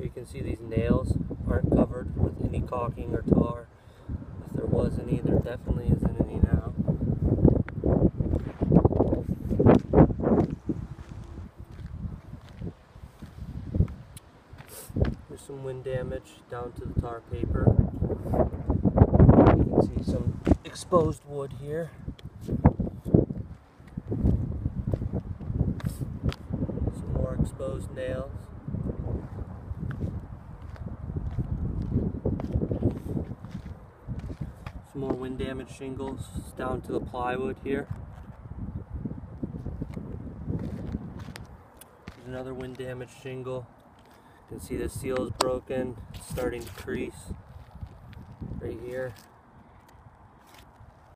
You can see these nails aren't covered with any caulking or tar. If there was any, there definitely isn't any now. There's some wind damage down to the tar paper. You can see some exposed wood here. Some more exposed nails. Some more wind damaged shingles down to the plywood here. There's another wind damaged shingle. You can see the seal is broken, it's starting to crease right here.